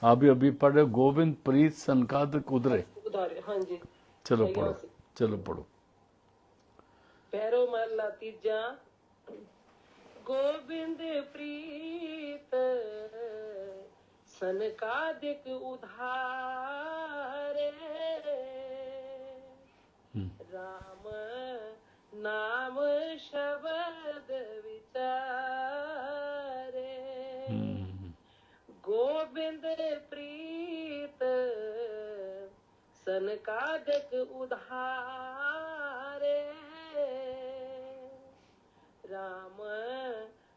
अभी अभी पढ़े गोविंद प्रीत सनकाद कुदरे। उधारे, हाँ जी। चलो सही पढ़ो, से। चलो पढ़ो। पैरो महला तीजा। गोविंद प्रीत सनकादिक उधारे, राम नाम शब्द विचारे। गोविंद प्रीत सनकादिक उधारे, राम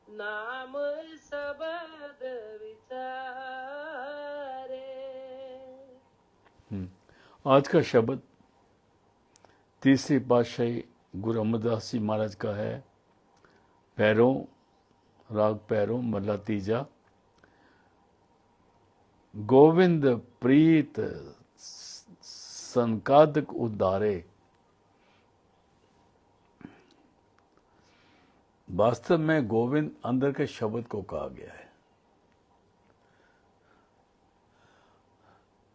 नाम शब्द विचारे। आज का शब्द तीसरी पातशाही गुरु अमरदास जी महाराज का है। पैरों, राग पैरों, महला तीजा। गोविंद प्रीत सनकादिक उद्धारे। वास्तव में गोविंद अंदर के शब्द को कहा गया है।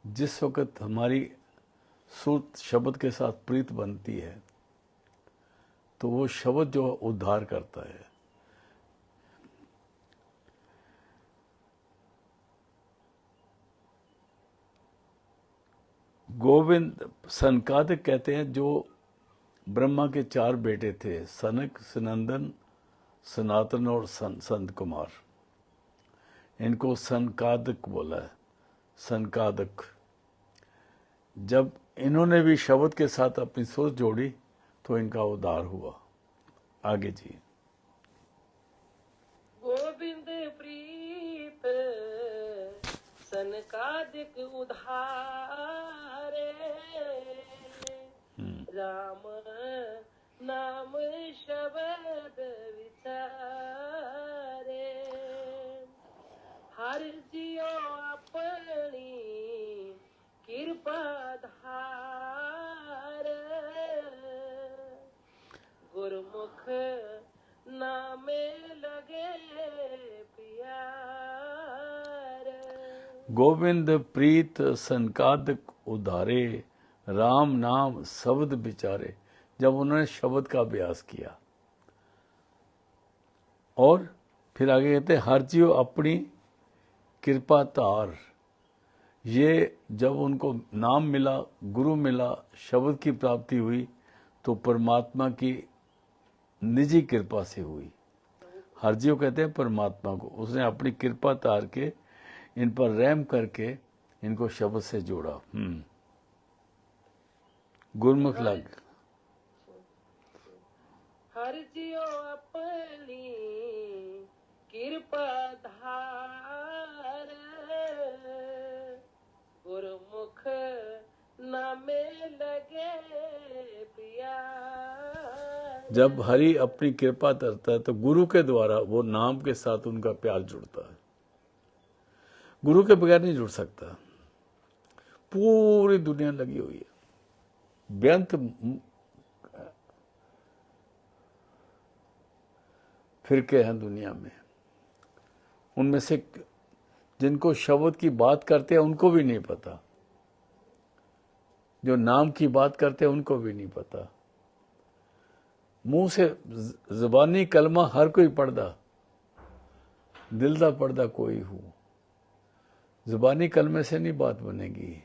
जिस वक्त हमारी सुरत शब्द के साथ प्रीत बनती है तो वो शब्द जो उद्धार करता है। गोविंद सनकादिक कहते हैं, जो ब्रह्मा के 4 बेटे थे, सनक, सनंदन, सनातन और संत कुमार। इनको सनकादिक बोला है, सनकादिक। जब इन्होंने भी शब्द के साथ अपनी सोच जोड़ी तो इनका उद्धार हुआ। आगे जी। गोविंद प्रीत सनकादिक उधारे, राम नाम शब्द विचारे। हर जियो अपनी कृपा धार, गुरमुख नामे लगे प्यार। गोविंद प्रीत सनकादिक उधारे, राम नाम शब्द विचारे। जब उन्होंने शब्द का अभ्यास किया और फिर आगे कहते हर जीव अपनी कृपा तार। ये जब उनको नाम मिला, गुरु मिला, शब्द की प्राप्ति हुई तो परमात्मा की निजी कृपा से हुई। हर जीव कहते हैं परमात्मा को। उसने अपनी कृपा तार के इन पर रहम करके इनको शब्द से जोड़ा। गुरमुख लग। हर जियो अपनी कृपा धार, गुरमुख नामे लगे प्यार। जब हरि अपनी कृपा करता है तो गुरु के द्वारा वो नाम के साथ उनका प्यार जुड़ता है। गुरु के बगैर नहीं जुड़ सकता। पूरी दुनिया लगी हुई है, बेअंत फिरके हैं दुनिया में। उनमें से जिनको शब्द की बात करते हैं उनको भी नहीं पता, जो नाम की बात करते हैं उनको भी नहीं पता। मुंह से ज़बानी कलमा हर कोई पढ़दा, दिल दा पढ़दा कोई हो। ज़बानी कलमे से नहीं बात बनेगी,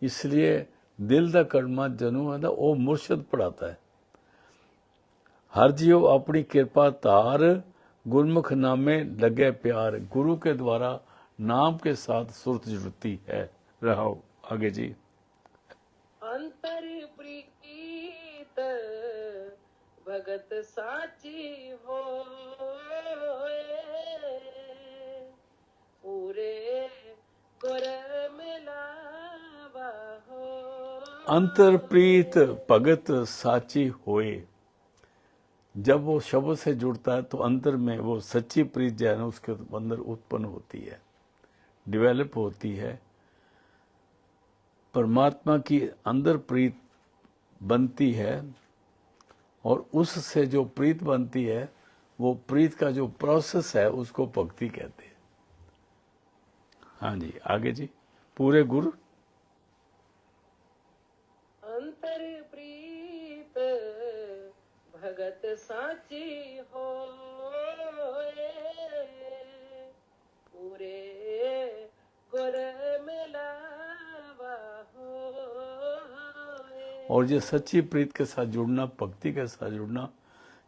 इसलिए दिल दा कलमा जनू है ना, वो मुर्शद पढ़ाता है। हर जियो अपनी कृपा तार, गुरमुख नामे लगे प्यार। गुरु के द्वारा नाम के साथ सुरत जुड़ती है। रहो आगे जी। अंतर प्रीत भगत साची हो, पूरे गुर मिलावा हो। अंतर प्रीत भगत साची होए। जब वो शब्द से जुड़ता है तो अंतर में वो सच्ची प्रीत जो है ना उसके अंदर उत्पन्न होती है, डेवलप होती है। परमात्मा की अंदर प्रीत बनती है और उससे जो प्रीत बनती है वो प्रीत का जो प्रोसेस है उसको भक्ति कहते हैं। हाँ जी आगे जी। पूरे गुर अंतर प्रीत भगत साची होए पूरे गुर मिलावा होए। और ये सच्ची प्रीत के साथ जुड़ना, भक्ति के साथ जुड़ना,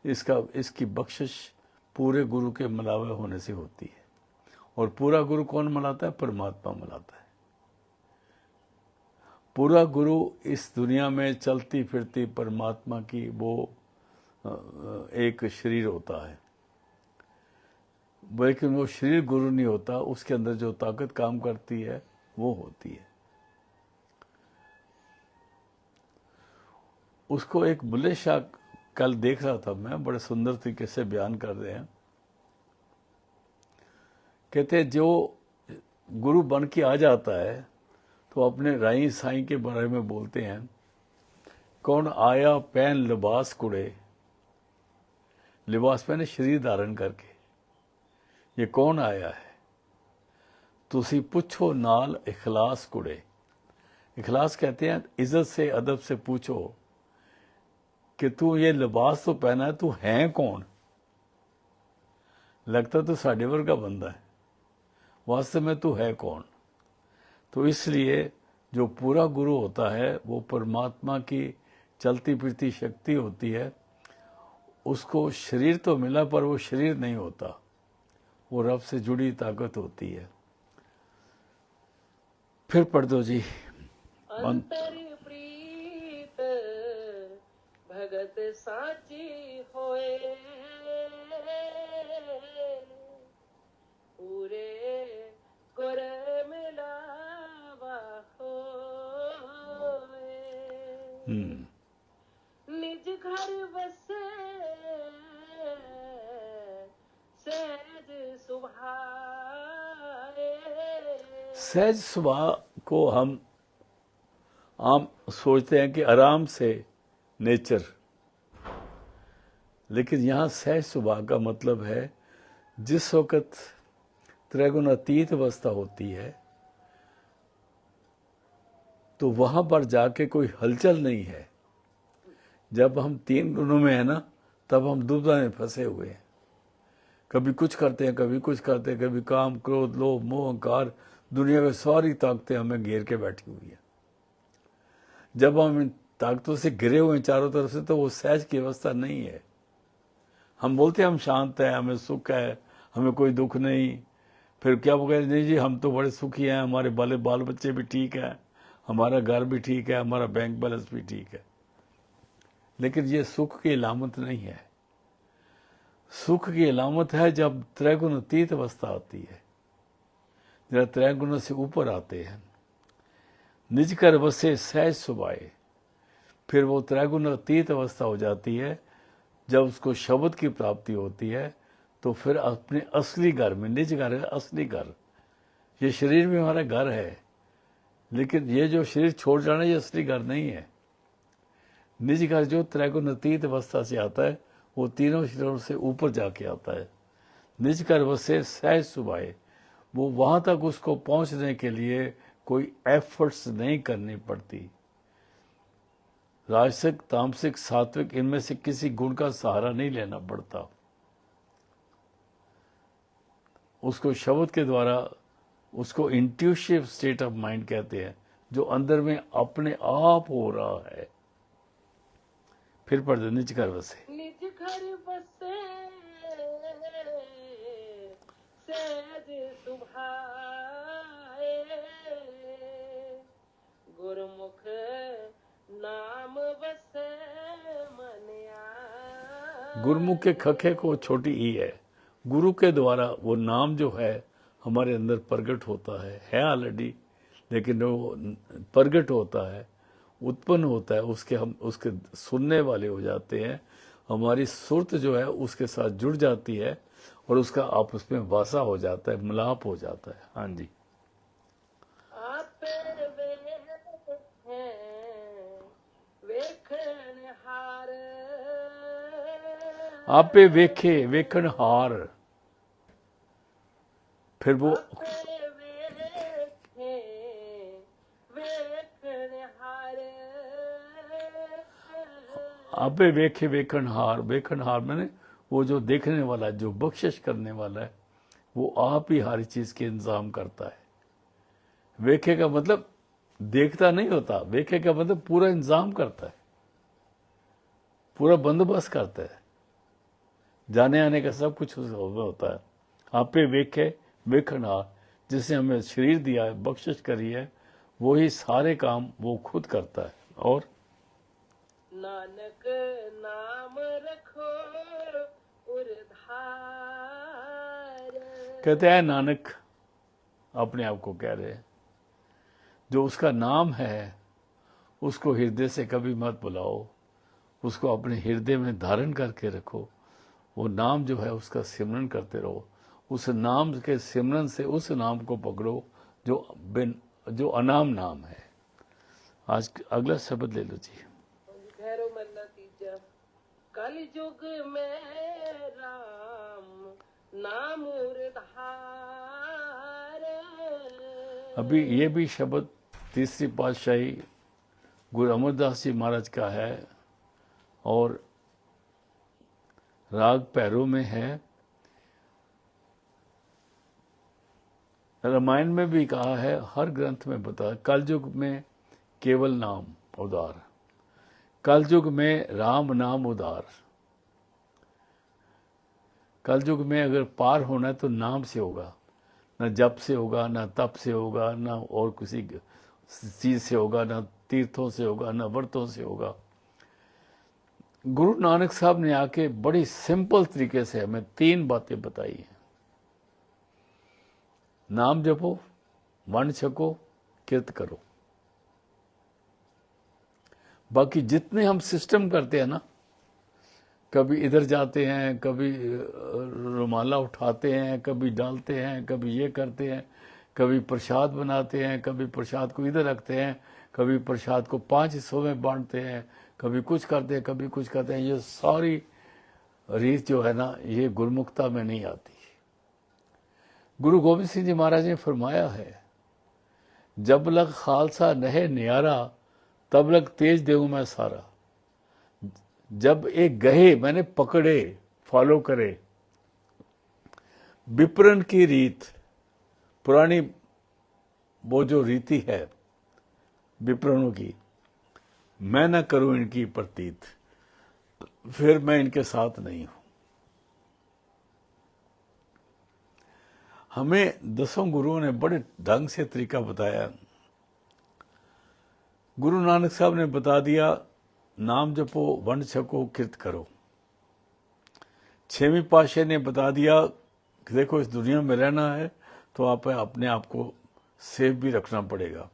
इसकी बख्शिश पूरे गुरु के मिलावे होने से होती है। और पूरा गुरु कौन मिलाता है? परमात्मा मिलाता है। पूरा गुरु इस दुनिया में चलती फिरती परमात्मा की वो एक शरीर होता है, लेकिन वो शरीर गुरु नहीं होता। उसके अंदर जो ताकत काम करती है वो होती है। उसको एक बुल्ले शाह कल देख रहा था मैं, बड़े सुंदर तरीके से बयान कर रहे हैं। कहते जो गुरु बन के आ जाता है तो अपने राई साईं के बारे में बोलते हैं, कौन आया पहन लिबास कुड़े, लिबास पहने शरीर धारण करके, ये कौन आया है? तुसी पुछो नाल इखलास कुड़े। इखलास कहते हैं इज्जत से अदब से पूछो कि तू ये लिबास तो पहना है, तू है कौन? लगता तो साढ़े वर्गा बंदा है, वास्तव में तू है कौन? तो इसलिए जो पूरा गुरु होता है वो परमात्मा की चलती फिरती शक्ति होती है। उसको शरीर तो मिला पर वो शरीर नहीं होता, वो रब से जुड़ी ताकत होती है। फिर पढ़ दो जी। अंतर प्रीत भगत साची होए पूरे गुर मिलावा होए निज घर बसे सहज सुभाए। सहज स्वभाव को हम आम सोचते हैं कि आराम से नेचर, लेकिन यहाँ सहज स्वभाव का मतलब है जिस वक्त त्रैगुणातीत अवस्था होती है तो वहां पर जाके कोई हलचल नहीं है। जब हम तीन गुणों में है ना, तब हम दुविधा में फंसे हुए हैं। कभी कुछ करते हैं, कभी कुछ करते हैं, कभी काम, क्रोध, लोभ, मोह, अहंकार, दुनिया की सारी ताकतें हमें घेर के बैठी हुई है। जब हम इन ताकतों से घिरे हुए हैं चारों तरफ से, तो वो सहज की अवस्था नहीं है। हम बोलते हैं हम शांत हैं, हमें सुख है, हमें कोई दुख नहीं। फिर क्या वो कहते नहीं जी हम तो बड़े सुखी हैं, हमारे बाल बच्चे भी ठीक है, हमारा घर भी ठीक है, हमारा बैंक बैलेंस भी ठीक है। लेकिन ये सुख की अलामत नहीं है। सुख की अलामत है जब त्रैगुणातीत अवस्था आती है, जब त्रैगुण से ऊपर आते हैं। निज कर बसे सहज सुभाए, फिर वो त्रैगुणातीत अवस्था हो जाती है। जब उसको शब्द की प्राप्ति होती है तो फिर अपने असली घर में, निज घर है असली घर, ये शरीर में हमारा घर है, लेकिन ये जो शरीर छोड़ जाना ये असली घर नहीं है। निज घर जो त्रैगुणातीत अवस्था से आता है वो तीनों शरीरों से ऊपर जाके आता है। निज कर बसे सहज सुभाए, वो वहां तक उसको पहुंचने के लिए कोई एफर्ट्स नहीं करनी पड़ती। राजसिक, तामसिक, सात्विक, इनमें से किसी गुण का सहारा नहीं लेना पड़ता। उसको शब्द के द्वारा, उसको इंट्यूटिव स्टेट ऑफ माइंड कहते हैं, जो अंदर में अपने आप हो रहा है। फिर पढ़ दो निज घर बसे। निज घर बसे सहज सुभाए गुरमुख नाम बसे मन आए। गुरुमुख के खखे को छोटी ई है। गुरु के द्वारा वो नाम जो है हमारे अंदर प्रकट होता है ऑलरेडी, लेकिन वो प्रकट होता है, उत्पन्न होता है, उसके हम उसके सुनने वाले हो जाते हैं। हमारी सुरत जो है उसके साथ जुड़ जाती है और उसका आपस में वासा हो जाता है, मिलाप हो जाता है। हाँ जी। आपे वेखन हार आपे वेखे वेखन हार, फिर वो आपे वेखे आपे वेखे वेखनहार, वेखनहार मैंने वो जो देखने वाला है, जो बख्शिश करने वाला है, वो आप ही हर चीज के इंतजाम करता है। वेखे का मतलब देखता नहीं होता, वेखे का मतलब पूरा इंतजाम करता है, पूरा बंदोबस्त करता है, जाने आने का सब कुछ उसका होता है। आपे वेखे वेखनहार, जिसने हमें शरीर दिया है, बख्शिश करी है, वही सारे काम वो खुद करता है। और नानक नाम रखो उरधार। कहते हैं नानक, अपने आप को कह रहे हैं, जो उसका नाम है उसको हृदय से कभी मत बुलाओ, उसको अपने हृदय में धारण करके रखो। वो नाम जो है उसका सिमरन करते रहो, उस नाम के सिमरन से उस नाम को पकड़ो जो अनाम नाम है। आज अगला शब्द ले लो जी। भैरव मल्ला तीजा। कल युग में राम नाम उरधार। अभी ये भी शब्द तीसरी पातशाही गुरु अमरदास जी महाराज का है और राग पैरों में है। रामायण में भी कहा है, हर ग्रंथ में बताया, कलयुग में केवल नाम उदार, कलयुग में राम नाम उदार। कलयुग में अगर पार होना है तो नाम से होगा, न जप से होगा, न तप से होगा, न और किसी चीज से होगा, न तीर्थों से होगा, न व्रतों से होगा। गुरु नानक साहब ने आके बड़ी सिंपल तरीके से हमें 3 बातें बताई हैं। नाम जपो, वंड छको, किरत करो। बाकी जितने हम सिस्टम करते हैं ना, कभी इधर जाते हैं, कभी रुमाला उठाते हैं, कभी डालते हैं, कभी ये करते हैं, कभी प्रसाद बनाते हैं, कभी प्रसाद को इधर रखते हैं, कभी प्रसाद को 5 हिस्सों में बांटते हैं, कभी कुछ करते हैं, कभी कुछ करते हैं। ये सारी रीत जो है ना, ये गुरुमुखता में नहीं आती। गुरु गोविंद सिंह जी महाराज ने फरमाया है, जब लग खालसा नहे न्यारा, तब लग तेज देऊं मैं सारा। जब एक गहे मैंने पकड़े, फॉलो करे विपरण की रीत, पुरानी वो जो रीति है विपरणों की, मैं न करूं इनकी प्रतीत, फिर मैं इनके साथ नहीं हूं। हमें 10 गुरुओं ने बड़े ढंग से तरीका बताया। गुरु नानक साहब ने बता दिया, नाम जपो, वंड छको, किरत करो। 6वीं पातशाही ने बता दिया कि देखो इस दुनिया में रहना है तो आप अपने आप को सेफ भी रखना पड़ेगा।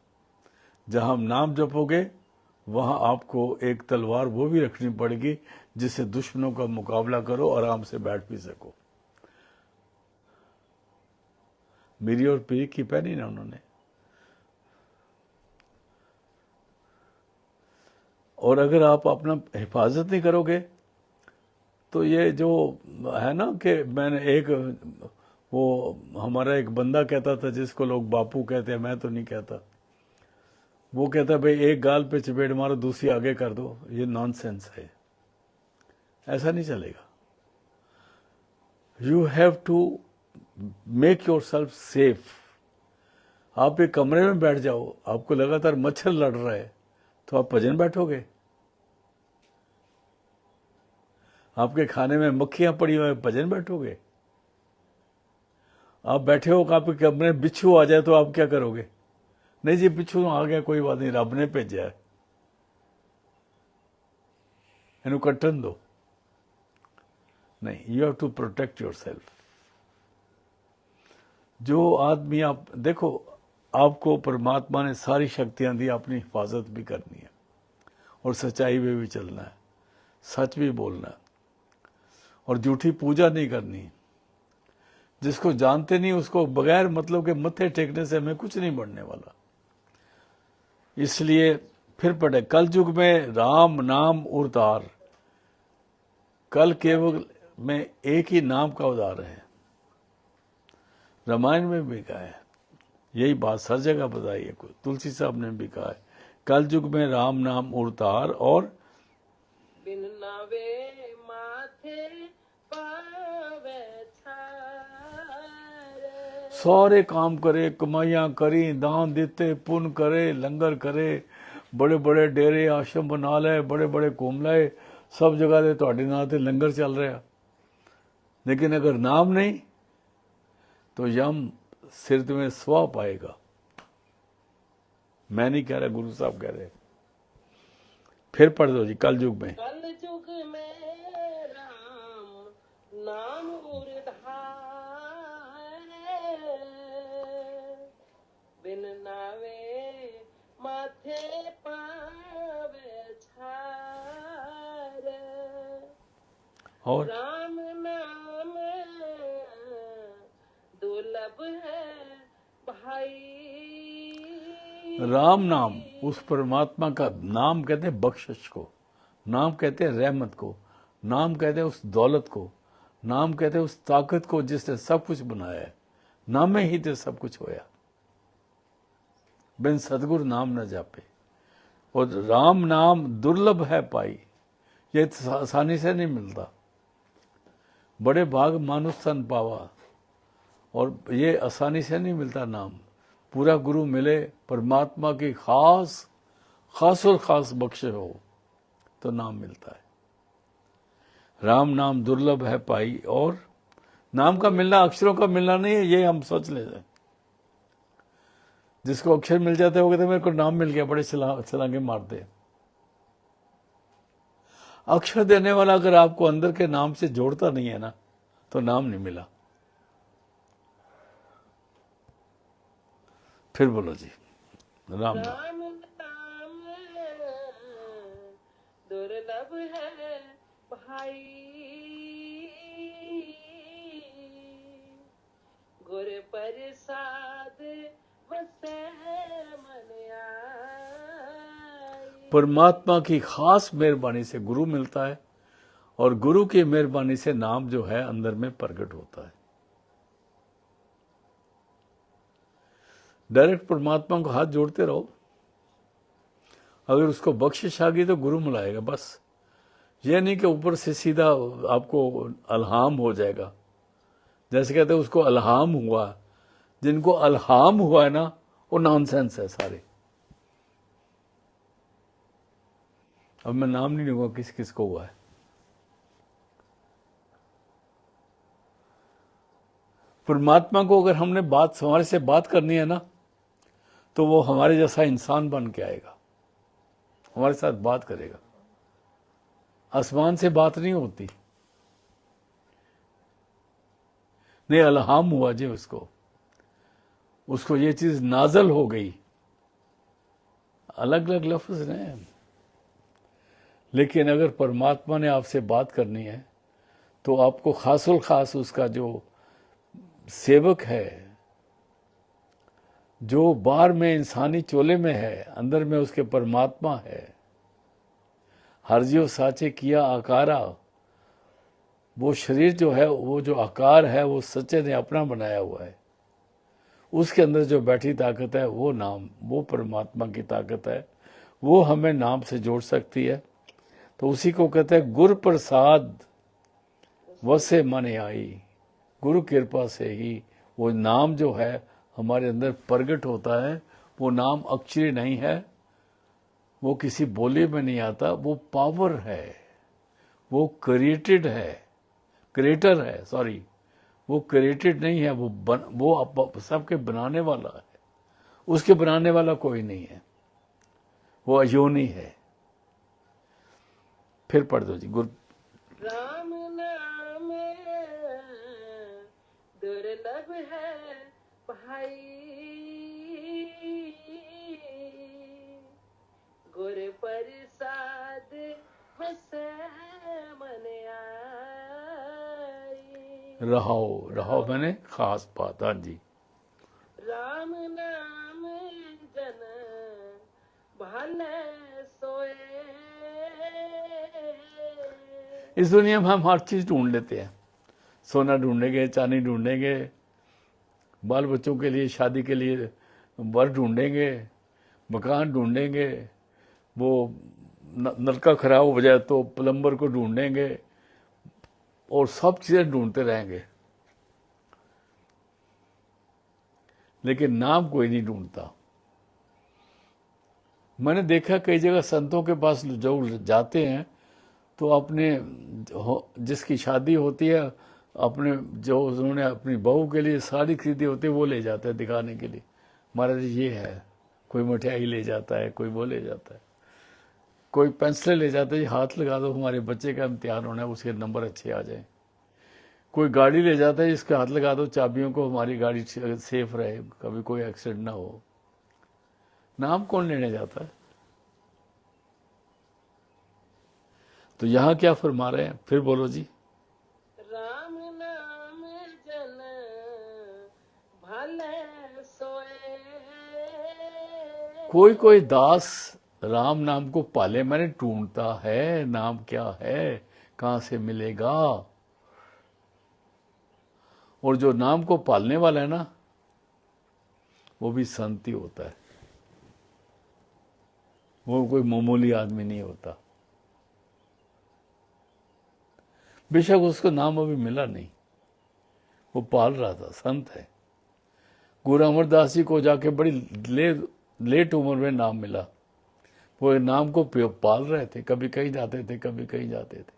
जहां हम नाम जपोगे वहां आपको एक तलवार वो भी रखनी पड़ेगी जिससे दुश्मनों का मुकाबला करो, आराम से बैठ भी सको। मेरी और पीर की पहनी ना उन्होंने। और अगर आप अपना हिफाजत नहीं करोगे तो ये जो है ना कि मैंने एक वो हमारा एक बंदा कहता था जिसको लोग बापू कहते हैं, मैं तो नहीं कहता, वो कहता भाई एक गाल पे चपेट मारो, दूसरी आगे कर दो। ये नॉनसेंस है, ऐसा नहीं चलेगा। You have to make yourself safe. आप एक कमरे में बैठ जाओ, आपको लगातार मच्छर लड़ रहा है तो आप भजन बैठोगे? आपके खाने में मक्खियां पड़ी हुई है, भजन बैठोगे? आप बैठे हो, आपके कमरे में बिच्छू आ जाए तो आप क्या करोगे? नहीं जी बिच्छू आ गया, कोई बात नहीं, रब ने भेजा है, इन्हें कट्टन दो। नहीं, you have to protect yourself. जो आदमी आप देखो, आपको परमात्मा ने सारी शक्तियां दी, अपनी हिफाजत भी करनी है और सच्चाई में भी चलना है, सच भी बोलना है और झूठी पूजा नहीं करनी। जिसको जानते नहीं उसको बगैर मतलब के मत्थे टेकने से हमें कुछ नहीं बढ़ने वाला। इसलिए फिर पढ़े, कल युग में राम नाम उदार। कल केवल में एक ही नाम का उदार है, रामायण में भी कहा है, यही बात हर जगह बताई है। तुलसी साहब ने भी कहा है, कल युग में राम नाम उदार और बिन नावे माथे पावे छार। सारे काम करे, कमाइयां करी, दान देते, पुण्य करे, लंगर करे, बड़े बड़े डेरे आश्रम बना ले, बड़े बड़े घूम लाए, सब जगह ते तुहाडे नां ते लंगर चल रहा, लेकिन अगर नाम नहीं तो यम सिर में स्वा पाएगा। मैं नहीं कह रहा, गुरु साहब कह रहे। फिर पढ़ दो जी, कल युग में। कल युग में राम नाम उर्धारे, बिन नावे माथे पावे छार। और राम नाम दुर्लभ है भाई। राम नाम, उस परमात्मा का नाम कहते हैं बख्शिश को, नाम कहते हैं रहमत को, नाम कहते हैं उस दौलत को, नाम कहते हैं उस ताकत को जिसने सब कुछ बनाया है। नाम में ही तो सब कुछ होया, बिन सतगुरु नाम न जापे। और राम नाम दुर्लभ है पाई, ये आसानी से नहीं मिलता। बड़े भाग मानुष तन पावा, और ये आसानी से नहीं मिलता नाम। पूरा गुरु मिले, परमात्मा की खास और खास बख्शे हो तो नाम मिलता है। राम नाम दुर्लभ है पाई, और नाम का मिलना अक्षरों का मिलना नहीं है, ये हम सोच लेते हैं। जिसको अक्षर मिल जाते हो कहते मेरे को नाम मिल गया, बड़े छलांगे मारते हैं। अक्षर देने वाला अगर आपको अंदर के नाम से जोड़ता नहीं है ना, तो नाम नहीं मिला। फिर बोलो जी, राम नाम। राम नाम दुर्लभ है भाई, गुर प्रसाद वसे मन आई। परमात्मा की खास मेहरबानी से गुरु मिलता है, और गुरु की मेहरबानी से नाम जो है अंदर में प्रकट होता है। डायरेक्ट परमात्मा को हाथ जोड़ते रहो। अगर उसको बख्शिश आ गई तो गुरु मिलाएगा। बस ये नहीं कि ऊपर से सीधा आपको अलहाम हो जाएगा। जैसे कहते हैं उसको अलहाम हुआ, जिनको अलहाम हुआ है ना, वो नॉनसेंस है सारे। अब मैं नाम नहीं लूंगा किस किस को हुआ है। परमात्मा को अगर हमने हमारे से बात करनी है ना, तो वो हमारे जैसा इंसान बन के आएगा, हमारे साथ बात करेगा। आसमान से बात नहीं होती। नहीं, अलहाम हुआ जी उसको ये चीज नाजल हो गई। अलग अलग लफ्ज हैं, लेकिन अगर परमात्मा ने आपसे बात करनी है तो आपको खासुल खास उसका जो सेवक है, जो बाहर में इंसानी चोले में है, अंदर में उसके परमात्मा है। हरजियो साचे किया आकारा, वो शरीर जो है, वो जो आकार है, वो सच्चे ने अपना बनाया हुआ है। उसके अंदर जो बैठी ताकत है, वो नाम, वो परमात्मा की ताकत है। वो हमें नाम से जोड़ सकती है। तो उसी को कहते हैं गुर प्रसाद वसे मन आई। गुरु कृपा से ही वो नाम जो है हमारे अंदर प्रकट होता है। वो नाम अक्षरी नहीं है, वो किसी बोली में नहीं आता, वो पावर है, वो क्रिएटेड है, क्रिएटर है, सॉरी, वो क्रिएटेड नहीं है, वो सबके बनाने वाला है। उसके बनाने वाला कोई नहीं है, वो अयोनी है। फिर पढ़ दो जी, राम नाम दुर्लभ है भाई, गुर प्रसाद वसे मन आई। रहो मैंने खास बात। हाँ जी, राम नाम जन भले सोए, इस दुनिया में हम हर चीज ढूंढ लेते हैं। सोना ढूंढेंगे, चांदी ढूंढेंगे, बाल बच्चों के लिए, शादी के लिए वर ढूंढेंगे, मकान ढूंढेंगे, वो नलका खराब हो जाए तो प्लम्बर को ढूंढेंगे और सब चीजें ढूंढते रहेंगे, लेकिन नाम कोई नहीं ढूंढता। मैंने देखा कई जगह संतों के पास जो जाते हैं तो अपने जिसकी शादी होती है, अपने जो उन्होंने अपनी बहू के लिए साड़ी खरीदी होती है वो ले जाते हैं दिखाने के लिए, महाराज ये है। कोई मिठाई ले जाता है, कोई वो ले जाता है, कोई पेंसिल ले जाता है, हाथ लगा दो हमारे बच्चे का इम्तिहान होना है, उसके नंबर अच्छे आ जाए। कोई गाड़ी ले जाता है, इसके हाथ लगा दो चाबियों को, हमारी गाड़ी सेफ रहे, कभी कोई एक्सीडेंट ना हो। नाम कौन लेने जाता है? तो यहां क्या फरमा रहे हैं, फिर बोलो जी। राम नाम जन भले सोए। कोई कोई दास राम नाम को पाले, मैंने ढूंढता है नाम क्या है, कहां से मिलेगा। और जो नाम को पालने वाला है ना, वो भी संत ही होता है, वो कोई मामूली आदमी नहीं होता। बेशक उसको नाम अभी मिला नहीं, वो पाल रहा था, संत है। गुरु अमरदास जी को जाके बड़ी लेट उम्र में नाम मिला, वो नाम को पाल रहे थे, कभी कहीं जाते थे, कभी कहीं जाते थे।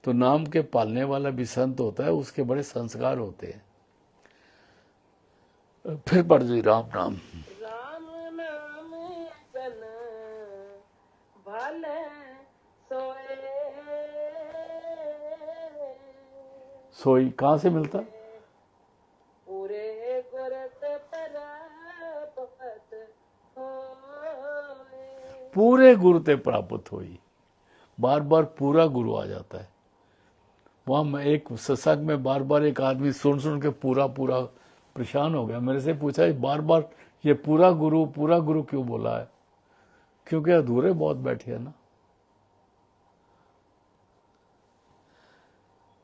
तो नाम के पालने वाला भी संत होता है, उसके बड़े संस्कार होते हैं। फिर पढ़ दो राम नाम। राम नाम जन भले सोए। सोई कहां से मिलता? पूरे गुरत प्राप्त होए। पूरे गुरु ते प्राप्त हुई। बार बार पूरा गुरु आ जाता है। वहां मैं एक सत्संग में बार बार एक आदमी सुन के पूरा परेशान हो गया, मेरे से पूछा बार बार ये पूरा गुरु क्यों बोला है? क्योंकि अधूरे बहुत बैठे हैं ना।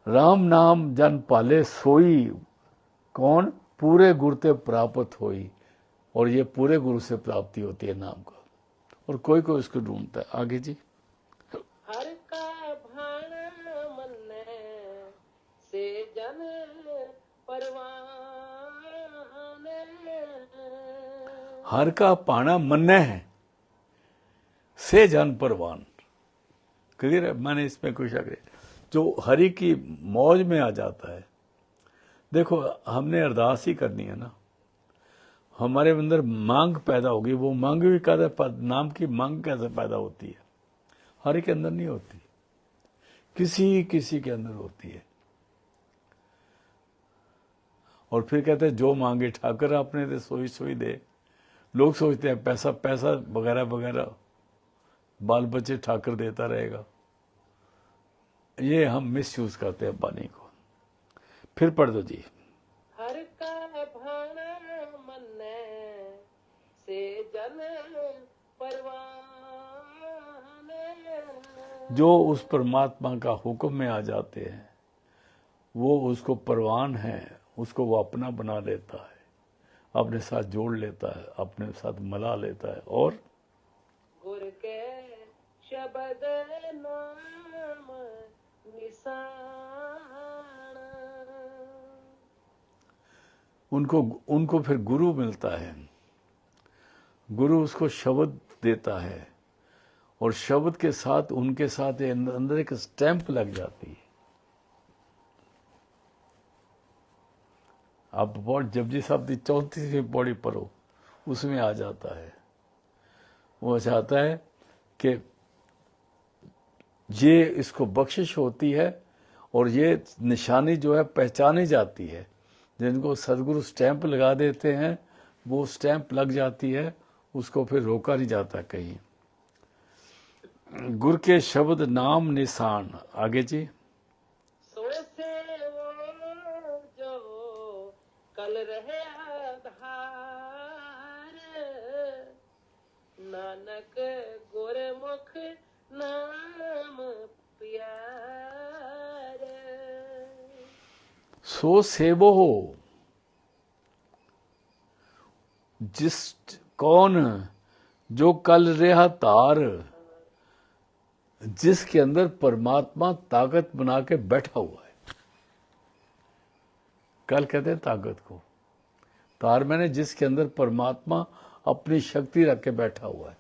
राम नाम जन पाले सोई, कौन? पूरे गुरु ते प्राप्त होई। और ये पूरे गुरु से प्राप्ति होती है नाम का, और कोई कोई उसको ढूंढता है। आगे जी। हर का भाना मन से जन परवान। हर का पाना मन्ने है से जन परवान। क्लियर है? मैंने इसमें कोई शक नहीं। जो हरि की मौज में आ जाता है, देखो हमने अरदास ही करनी है ना, हमारे अंदर मांग पैदा होगी। वो मांग भी कैसे, नाम की मांग कैसे पैदा होती है? हरि के अंदर नहीं होती, किसी के अंदर होती है। और फिर कहते हैं जो मांगे ठाकर आपने दे सोई सोई दे। लोग सोचते हैं पैसा वगैरह वगैरह बाल बच्चे ठाकर देता रहेगा। ये हम मिसयूज करते हैं वाणी को। फिर पढ़ दो जी। हर का भाना मन से जन परवान। जो उस परमात्मा का हुक्म में आ जाते हैं, वो उसको परवान है, उसको वो अपना बना लेता है, अपने साथ जोड़ लेता है, अपने साथ मिला लेता है। और गुर के शब्द नाम निशान। उनको फिर गुरु मिलता है। गुरु उसको शब्द देता है, और शब्द के साथ उनके साथ अंदर एक स्टैंप लग जाती है। आप जपजी साहब की 34वीं पौड़ी पढ़ो, उसमें आ जाता है। वो चाहता है कि ये इसको बख्शिश होती है, और ये निशानी जो है पहचानी जाती है। जिनको सदगुरु स्टैंप लगा देते हैं, वो स्टैंप लग जाती है, उसको फिर रोका नहीं जाता कहीं। गुर के शब्द नाम निशान। आगे जी। सो से वो जो कल रहे आधार। नानक गुरमुख नाम प्यार। सो सेवो हो, जिस कौन जो कल रहा तार। जिसके अंदर परमात्मा ताकत बना के बैठा हुआ है। कल कहते हैं ताकत को, तार मैंने जिसके अंदर परमात्मा अपनी शक्ति रख के बैठा हुआ है,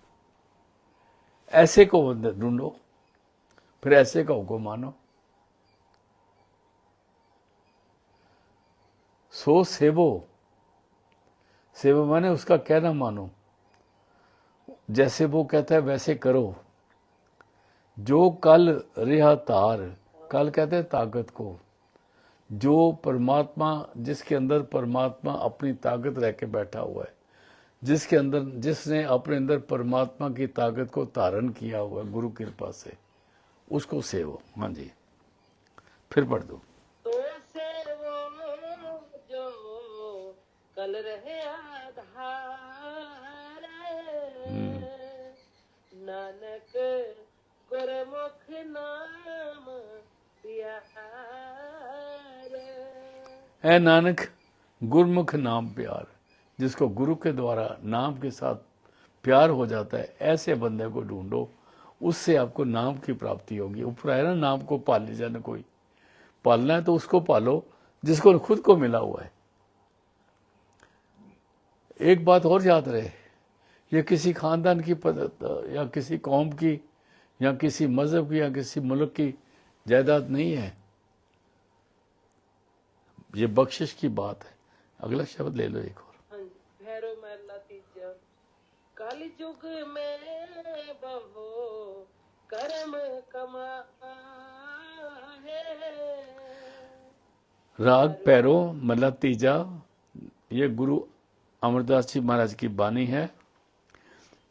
ऐसे को ढूंढो, फिर ऐसे का को मानो। सो सेवो, सेवो माने उसका कहना मानो, जैसे वो कहता है वैसे करो। जो कल रिहा तार, कल कहते हैं ताकत को, जो परमात्मा, जिसके अंदर परमात्मा अपनी ताकत रह के बैठा हुआ है, जिसके अंदर, जिसने अपने अंदर परमात्मा की ताकत को धारण किया हुआ है गुरु कृपा से, उसको सेवो। हाँ जी, फिर पढ़ दो। तो सेवो जो कल रहे आधार, नानक गुरमुख नाम प्यार। है नानक गुरमुख नाम प्यार, जिसको गुरु के द्वारा नाम के साथ प्यार हो जाता है, ऐसे बंदे को ढूंढो, उससे आपको नाम की प्राप्ति होगी। ऊपर है ना, नाम को पाल ले जाना, कोई पालना है तो उसको पालो जिसको खुद को मिला हुआ है। एक बात और याद रहे, ये किसी खानदान की या किसी कौम की या किसी मजहब की या किसी मुल्क की जायदाद नहीं है, ये बख्शिश की बात है। अगला शब्द ले लो एक और। हाँ जी, भैरव महला तीजा। काली जुग में बहो कर्म कमाए, राग पैरो महला तीजा, ये गुरु अमरदास जी महाराज की बानी है।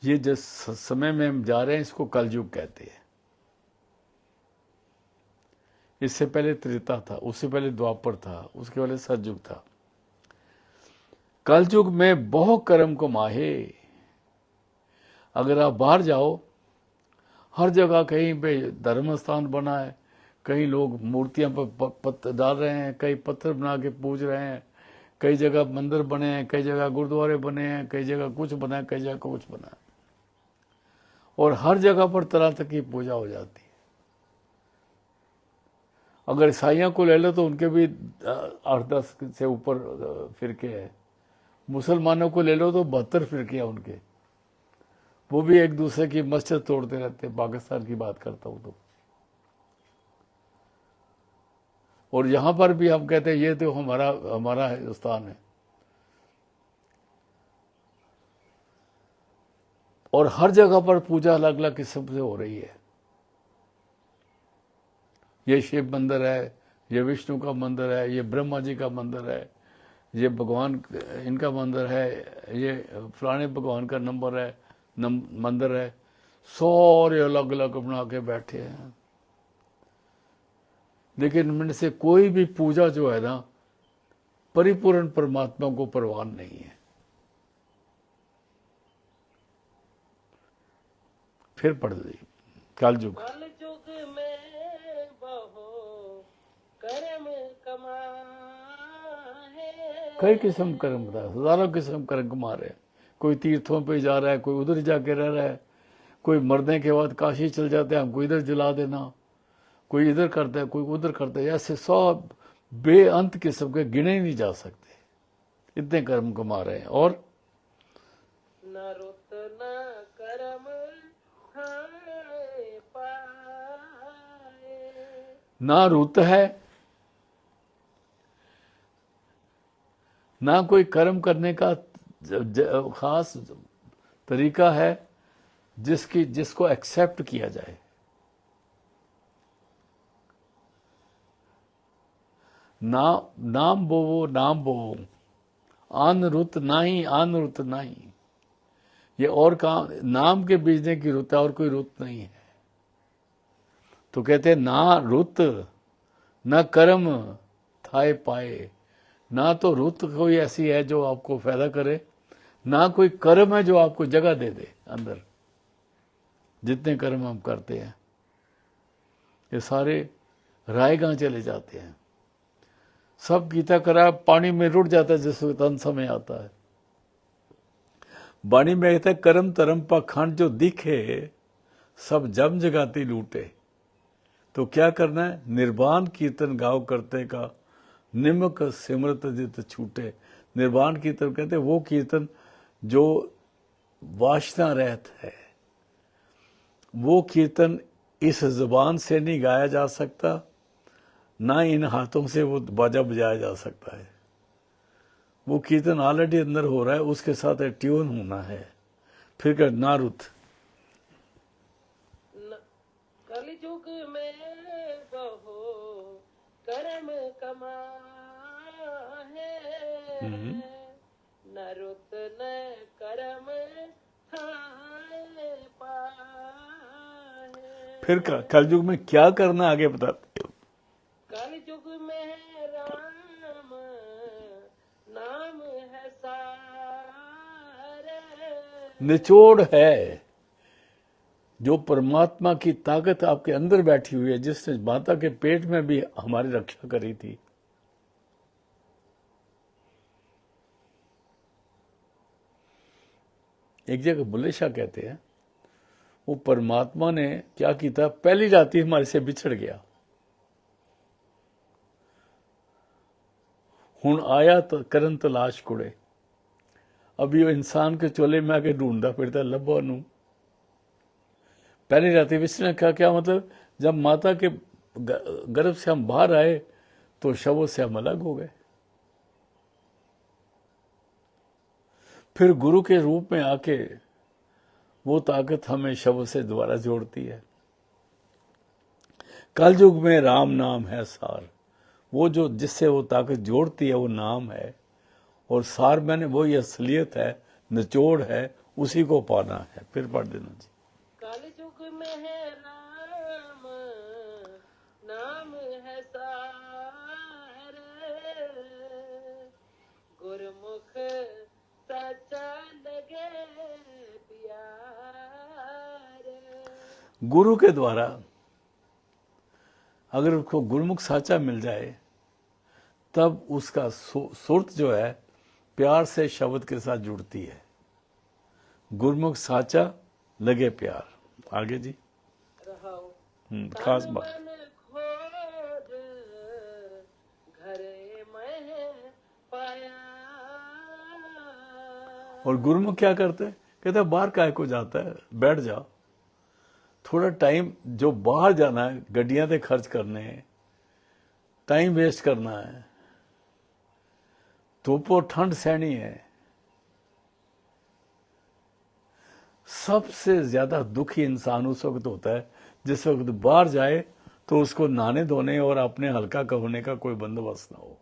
ये जिस समय में हम जा रहे हैं इसको कलयुग कहते हैं। इससे पहले त्रेता था, उससे पहले द्वापर था, उसके पहले सतयुग था। कलयुग में बहु कर्म को माहे। अगर आप बाहर जाओ, हर जगह कहीं पे धर्म स्थान बना है, कई लोग मूर्तियां पर पत्थर डाल रहे हैं, कई पत्थर बना के पूज रहे हैं, कई जगह मंदिर बने हैं, कई जगह गुरुद्वारे बने हैं, कई जगह कुछ बना है, कई जगह कुछ बना है, और हर जगह पर तरह तरह की पूजा हो जाती है। अगर ईसाइयों को ले लो तो उनके भी 8-10 से ऊपर फिरके हैं। मुसलमानों को ले लो तो 72 फिरके हैं उनके, वो भी एक दूसरे की मस्जिद तोड़ते रहते हैं। पाकिस्तान की बात करता हूं तो, और यहां पर भी हम कहते हैं ये तो हमारा हिंदुस्तान है, और हर जगह पर पूजा अलग अलग किस्म से हो रही है। ये शिव मंदिर है, ये विष्णु का मंदिर है, ये ब्रह्मा जी का मंदिर है, ये भगवान इनका मंदिर है, ये फलाने भगवान का मंदिर है। सारे अलग अलग बना के बैठे हैं, लेकिन इनमें से कोई भी पूजा जो है ना, परिपूर्ण परमात्मा को परवान नहीं है। फिर पढ़ दी। कलयुग में बहो कर्म कमाए, कई किस्म कर्म था, हजारों किस्म कर्म कमा रहे हैं। कोई तीर्थों पे जा रहा है, कोई उधर जाके रह रहा है, कोई मरने के बाद काशी चल जाते हैं, हमको इधर जला देना, कोई इधर करता है, कोई उधर करता है। ऐसे सब बेअंत किस्म के गिने ही नहीं जा सकते, इतने कर्म कमा रहे हैं। और न रुत न कर्म हाय पाए, ना रुत है, ना कोई कर्म करने का खास तरीका है जिसको एक्सेप्ट किया जाए। नाम बोवो, आन रुत नाही। ये और काम, नाम के बीजने की रुत है, और कोई रुत नहीं है। तो कहते हैं ना रुत न कर्म थाए पाए, ना तो रुत कोई ऐसी है जो आपको फायदा करे, ना कोई कर्म है जो आपको जगह दे दे अंदर। जितने कर्म हम करते हैं ये सारे रायगां चले जाते हैं। सब गीता करा पानी में रुट जाता है जिस वक्त अंत समय आता है। वाणी में कहता है कर्म धर्म पाखंड जो दिखे सब जम जगाती लूटे। तो क्या करना है? निर्वाण कीर्तन गाओ करते का, निमक सिमरत जित छूटे। निर्वाण कीर्तन कहते वो कीर्तन जो वासना रहित है। वो कीर्तन इस जुबान से नहीं गाया जा सकता, ना इन हाथों से वो बाजा बजाया जा सकता है। वो कीर्तन ऑलरेडी अंदर हो रहा है, उसके साथ ट्यून होना है। फिर कर नारुत। कलयुग में बहु कर्म कमा है, नरुत न कर्म थाए पाए। फिर कलयुग में क्या करना आगे बताते हो। कलयुग में राम नाम है सारे, निचोड़ है जो परमात्मा की ताकत आपके अंदर बैठी हुई है, जिसने माता के पेट में भी हमारी रक्षा करी थी। एक जगह बुल्ले शाह कहते हैं, वो परमात्मा ने क्या किया, पहली रात ही हमारे से बिछड़ गया। हुण आया तो करन तलाश कुड़े। अभी वो इंसान के चोले में आके ढूंढता फिरता लब्बा नू। पहली रात ही बिछड़ने का क्या मतलब? जब माता के गर्भ से हम बाहर आए तो शवों से हम अलग हो गए। फिर गुरु के रूप में आके वो ताकत हमें शव से दोबारा जोड़ती है। कलयुग में राम नाम है सार। वो जो जिससे वो ताकत जोड़ती है वो नाम है, और सार मैंने वो ये असलियत है, निचोड़ है, उसी को पाना है। फिर पढ़ देना जी। कलयुग में है राम नाम है सार, गुरमुख सच्चा लगे प्यार। गुरु के द्वारा अगर उसको गुरुमुख साचा मिल जाए, तब उसका सुरत जो है प्यार से शब्द के साथ जुड़ती है। गुरुमुख साचा लगे प्यार। आगे जी। रहाओ खास तन बात। मन खोज घरे में पाया। और गुरुमुख क्या करते हैं? कहते हैं बाहर काहे को जाता है, बैठ जाओ। थोड़ा टाइम जो बाहर जाना है, गड्डियां ते खर्च करने हैं, टाइम वेस्ट करना है, धूप और ठंड सहनी है। सबसे ज्यादा दुखी इंसान उस वक्त होता है जिस वक्त बाहर जाए तो उसको नहाने धोने और अपने हल्का होने का कोई बंदोबस्त ना हो।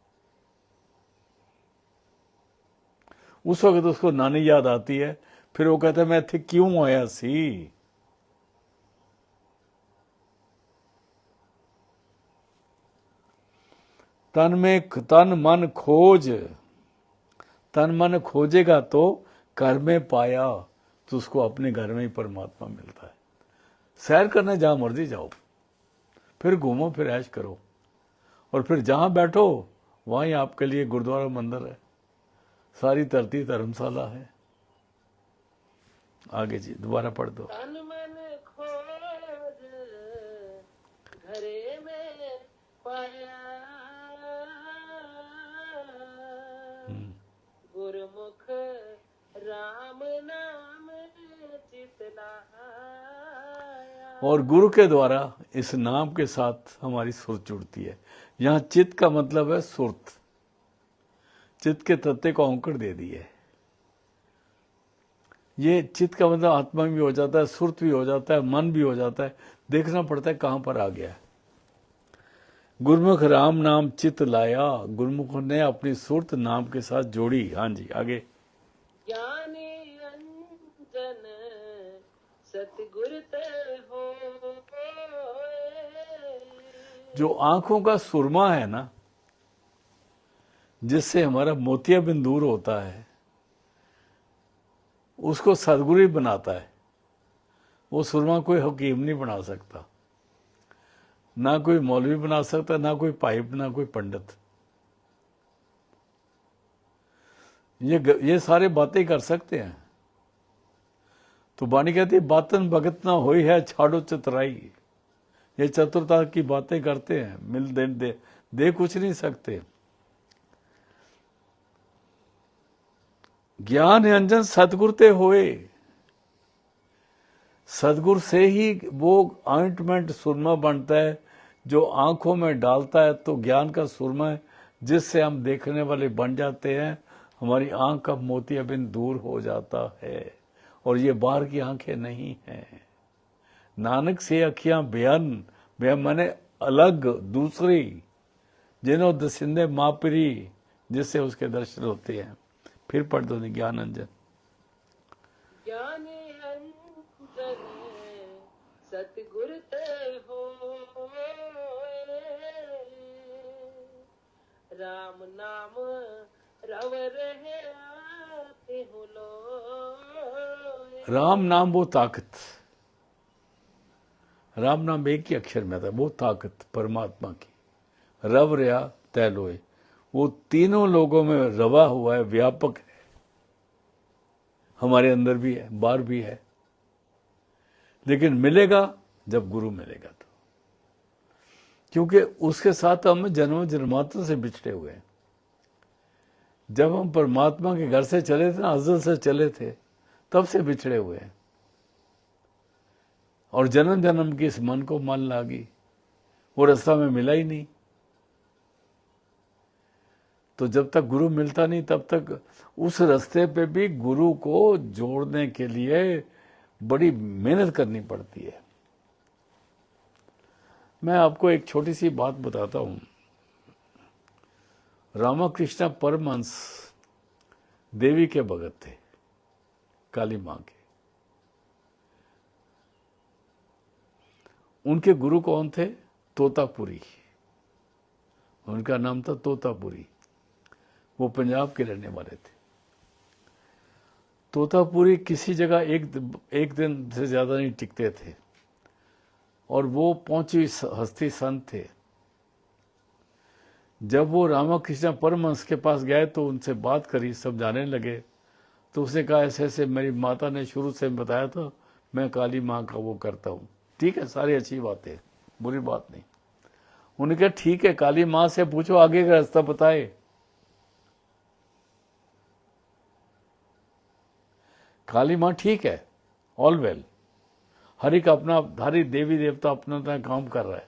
उस वक्त उसको नानी याद आती है। फिर वो कहता है मैं इत्थे क्यों आया सी। तन मन खोज, तन मन खोजेगा तो घर में पाया, तो उसको अपने घर में ही परमात्मा मिलता है। सैर करने जहां मर्जी जाओ, फिर घूमो, फिर ऐश करो, और फिर जहां बैठो वहीं आपके लिए गुरुद्वारा मंदिर है, सारी धरती धर्मशाला है। आगे जी दोबारा पढ़ दो। तन मन खोज घरे में पाया, गुरुमुख राम नाम चितलाया। और गुरु के द्वारा इस नाम के साथ हमारी सुरत जुड़ती है। यहाँ चित्त का मतलब है सुरत। चित्त के तत्व को औंकड़ दे दी है। ये चित्त का मतलब आत्मा भी हो जाता है, सुरत भी हो जाता है, मन भी हो जाता है। देखना पड़ता है कहां पर आ गया है। गुरुमुख राम नाम चित्त लाया, गुरुमुख ने अपनी सुरत नाम के साथ जोड़ी। हाँ जी आगे। ज्ञानी अंजन सतगुरु ते हो, जो आंखों का सुरमा है ना, जिससे हमारा मोतियाबिंद दूर होता है, उसको सदगुरु ही बनाता है। वो सुरमा कोई हकीम नहीं बना सकता, ना कोई मौलवी बना सकता, ना कोई पाइप, ना कोई पंडित। ये सारे बातें कर सकते हैं। तो वाणी कहती है बातन भगत ना होई है छाड़ो चतुराई। ये चतुरता की बातें करते हैं, मिल दे कुछ नहीं सकते। ज्ञान अंजन सतगुरु ते होए, सदगुरु से ही वो ऑइंटमेंट सुरमा बनता है जो आंखों में डालता है तो ज्ञान का सुरमा है, जिससे हम देखने वाले बन जाते हैं। हमारी आंख का मोतियाबिंद दूर हो जाता है, और ये बाहर की आंखें नहीं हैं। नानक से अखियां बयान माने अलग दूसरी, जिन्हों दसिंदे मापरी, जिससे उसके दर्शन होते हैं। फिर पढ़ दो ज्ञान अंजन। ज्ञान अंजन सतगुरु ते होए, राम नाम रव रहे तिहु लोए। राम नाम वो ताकत, राम नाम एक ही अक्षर में था, वो ताकत परमात्मा की। रव रहा तय लोए, वो तीनों लोगों में रवा हुआ है, व्यापक है, हमारे अंदर भी है, बाहर भी है। लेकिन मिलेगा जब गुरु मिलेगा तो, क्योंकि उसके साथ हम जन्म जन्मांतर से बिछड़े हुए हैं। जब हम परमात्मा के घर से चले थे ना, अज़ल से चले थे, तब से बिछड़े हुए हैं। और जन्म जन्म की इस मन को मन लागी, वो रास्ता में मिला ही नहीं। तो जब तक गुरु मिलता नहीं तब तक उस रास्ते पे भी गुरु को जोड़ने के लिए बड़ी मेहनत करनी पड़ती है। मैं आपको एक छोटी सी बात बताता हूं। रामकृष्ण परमहंस देवी के भगत थे, काली मां के। उनके गुरु कौन थे? तोतापुरी, उनका नाम था तोतापुरी। वो पंजाब के रहने वाले थे। तोतापुरी किसी जगह एक दिन से ज्यादा नहीं टिकते थे, और वो पहुंची हस्ती संत थे। जब वो रामकृष्ण परमहंस के पास गए तो उनसे बात करी, समझाने लगे। तो उसने कहा ऐसे ऐसे मेरी माता ने शुरू से बताया था, मैं काली माँ का वो करता हूँ। ठीक है, सारी अच्छी बातें, बुरी बात नहीं। उन्होंने कहा ठीक है, काली माँ से पूछो, आगे का रास्ता बताए। काली माँ ठीक है, ऑल वेल, हर एक अपना, हर देवी देवता अपना अपना काम कर रहा है,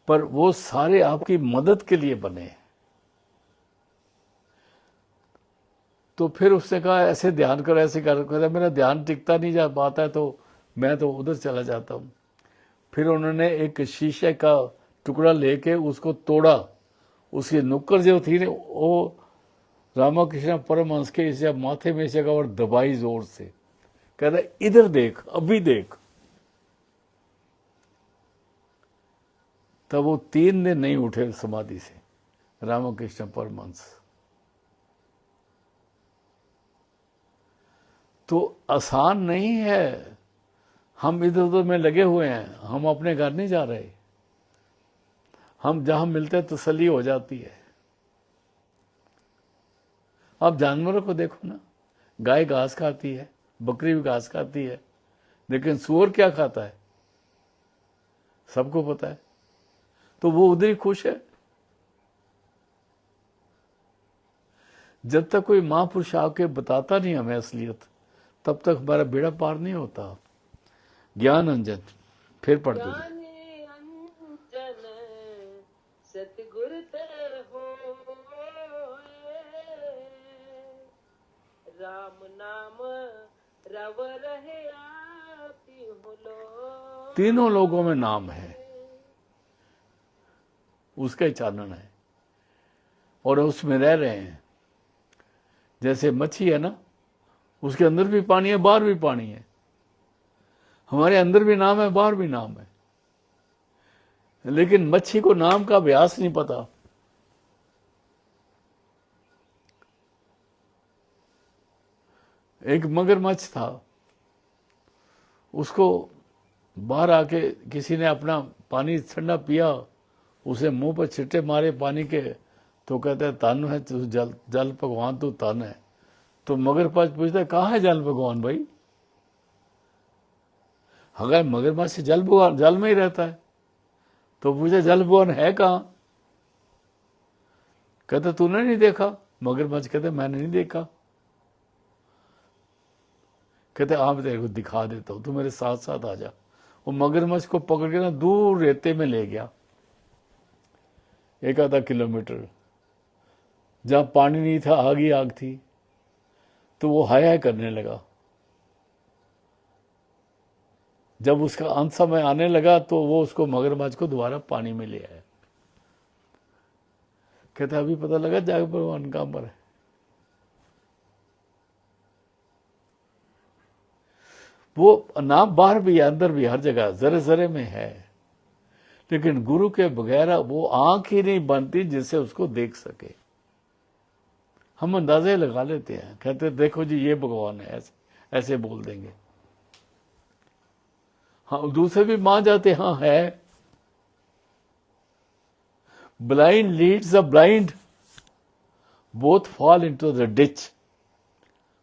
पर वो सारे आपकी मदद के लिए बने। तो फिर उसने कहा ऐसे ध्यान करो, ऐसे करो। मेरा ध्यान टिकता नहीं जा पाता है, तो मैं तो उधर चला जाता हूँ। फिर उन्होंने एक शीशे का टुकड़ा लेके उसको तोड़ा, उसकी नुक्कड़ जो थी ना, वो रामकृष्ण परमहंस के इस माथे में से और दबाई जोर से, कहता इधर देख, अभी देख। तब वो 3 दिन नहीं उठे समाधि से, रामकृष्ण परमहंस। तो आसान नहीं है, हम इधर उधर में लगे हुए हैं, हम अपने घर नहीं जा रहे। हम जहां मिलते हैं तसल्ली हो जाती है। आप जानवरों को देखो ना, गाय घास खाती है, बकरी भी घास खाती है, लेकिन सूअर क्या खाता है सबको पता है। तो वो उधर ही खुश है। जब तक कोई महापुरुष आके बताता नहीं हमें असलियत, तब तक हमारा बेड़ा पार नहीं होता। ज्ञान अंजन, फिर पढ़ दो। ज्ञान अंजन सतगुरु ते होए, राम नाम रव रहे तिहु लोए। तीनों लोगों में नाम है, उसका ही चानन है, और उसमें रह रहे हैं। जैसे मच्छी है ना, उसके अंदर भी पानी है, बाहर भी पानी है। हमारे अंदर भी नाम है, बाहर भी नाम है, लेकिन मच्छी को नाम का अभ्यास नहीं पता। एक मगरमच्छ था, उसको बाहर आके किसी ने अपना पानी ठंडा पिया, उसे मुंह पर छिट्टे मारे पानी के, तो कहते हैं तन है तू, जल भगवान तू तन है। तो मगरमच्छ पूछता है कहाँ है जल भगवान भाई? अगर मगरमच्छ जल में ही रहता है तो पूछे जल भुवन है कहाँ? कहते तूने नहीं देखा? मगरमच्छ कहते मैंने नहीं देखा। कहते आप तेरे को दिखा देता हूं, तू मेरे साथ साथ आ जा। वो मगरमच्छ को पकड़ के ना दूर रेते में ले गया, 1 आधा किलोमीटर, जहां पानी नहीं था, आग ही आग थी। तो वो हाय हाय करने लगा। जब उसका अंत समय आने लगा तो वो उसको मगरमच्छ को दोबारा पानी में ले आया। कहता अभी पता लगा जाग भगवान कहां पर है। वो नाम बाहर भी है, अंदर भी, हर जगह जरे जरे में है, लेकिन गुरु के बगैर वो आंख ही नहीं बनती जिससे उसको देख सके। हम अंदाजे लगा लेते हैं, कहते देखो जी ये भगवान है, ऐसे बोल देंगे। हाँ, दूसरे भी मान जाते हाँ है। Blind leads the blind, both fall into the ditch.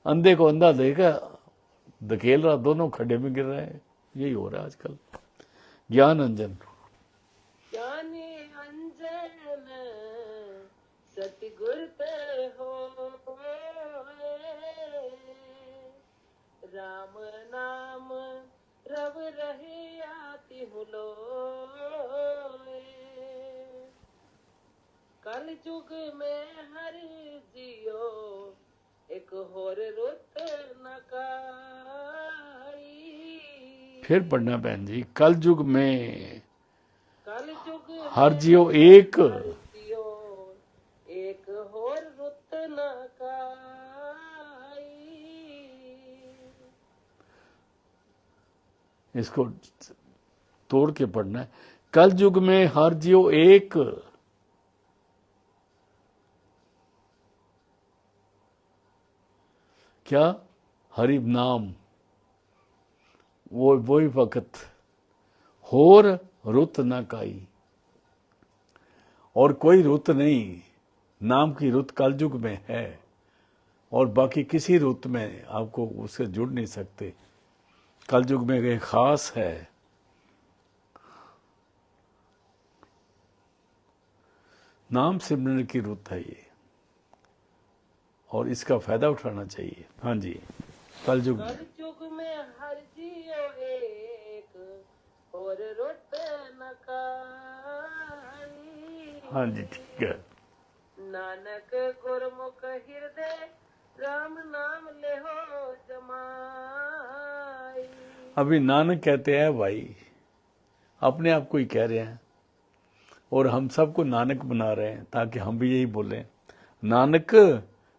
अंधे को अंधा देखा धकेल रहा, दोनों खड्डे में गिर रहे हैं। यही हो रहा है आजकल। ज्ञान अंजन। ज्ञानी अंजन सतगुर ते हो, राम नाम रव रहे आती हूँ लोए। कल युग में हर जियो एक होर रुत न काई। फिर पढ़ना बहन जी। कल युग में कल युग हर जियो एक, जियो एक होर रुत न काई। इसको तोड़ के पढ़ना है। कल युग में हर जियो एक, क्या? हरि नाम, वो वही वक्त, होर रुत न काई। और कोई रुत नहीं, नाम की रुत कलयुग में है, और बाकी किसी रुत में आपको उससे जुड़ नहीं सकते। कलयुग में एक खास है। नाम सिमरन की रुत है ये, और इसका फायदा उठाना चाहिए। हाँ जी, कलयुग में। कलयुग में हर जियो एक और रुत न काई। हाँ जी, ठीक है। नानक गुरमुख हृदय राम नाम ले हो जमाई। अभी नानक कहते हैं भाई, अपने आप को ही कह रहे हैं, और हम सबको नानक बना रहे हैं ताकि हम भी यही बोलें। नानक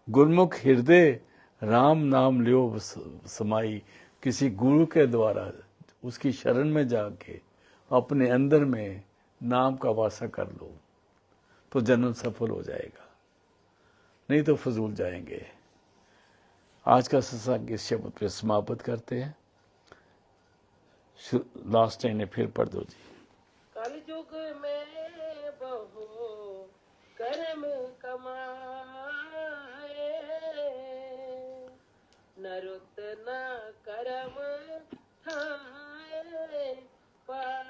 गुरमुख हृदय राम नाम लियो समाई। किसी गुरु के द्वारा उसकी शरण में जाके अपने अंदर में नाम का वासा कर लो तो जन्म सफल हो जाएगा, नहीं तो फजूल जाएंगे। आज का सत्संग इस शब्द पे समाप्त करते हैं। लास्ट टाइम ने फिर पढ़ दो जी। कलयुग में बहु कर्म कमाए, नरुत न कर्म ठाए पाए।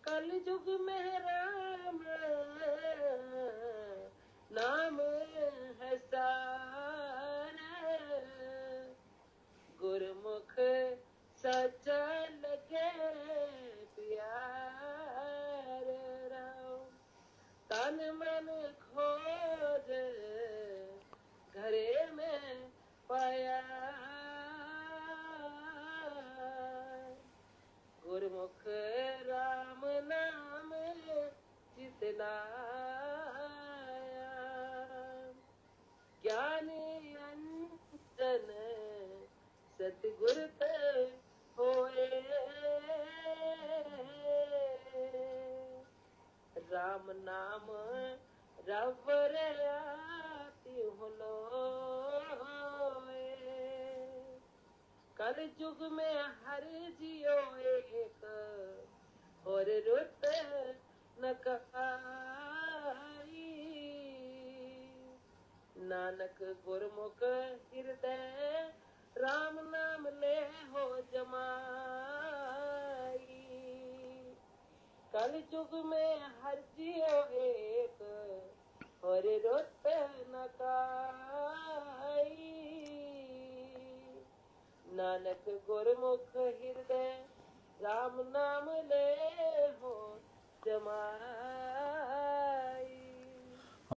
कलयुग में राम नाम है सारा, गुरमुख सच्चा लगे प्यार राम। तन मन खोज घरे में पाया, गुरमुख राम नाम जितलाया। ज्ञानी अंजन सतगुर ते होए, राम नाम रवर आती हूँ लोए। कल युग में हर जियो एक और रुत न काई। नानक गुरमुख हृदय राम नाम कल युग में हर जियो एक और रुत न काई। नानक गुरमुख हृदय राम नाम ले हो जमाई।